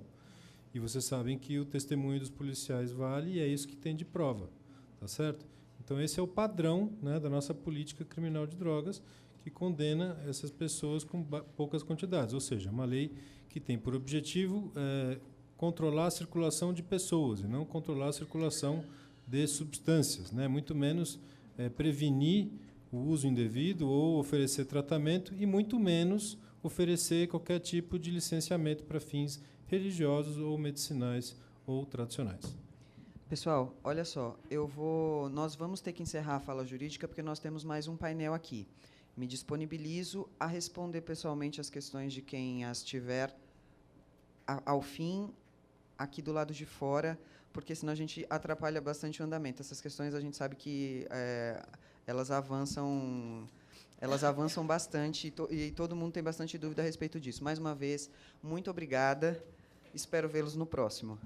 Speaker 3: E vocês sabem que o testemunho dos policiais vale e é isso que tem de prova, tá certo? Então, esse é o padrão, né, da nossa política criminal de drogas, que condena essas pessoas com poucas quantidades, ou seja, uma lei que tem por objetivo controlar a circulação de pessoas e não controlar a circulação de substâncias, né? Muito menos prevenir o uso indevido ou oferecer tratamento e muito menos oferecer qualquer tipo de licenciamento para fins religiosos ou medicinais ou tradicionais.
Speaker 2: Pessoal, olha só, nós vamos ter que encerrar a fala jurídica porque nós temos mais um painel aqui. Me disponibilizo a responder pessoalmente as questões de quem as tiver ao fim, aqui do lado de fora, porque senão a gente atrapalha bastante o andamento. Essas questões a gente sabe que elas avançam bastante e todo mundo tem bastante dúvida a respeito disso. Mais uma vez, muito obrigada. Espero vê-los no próximo.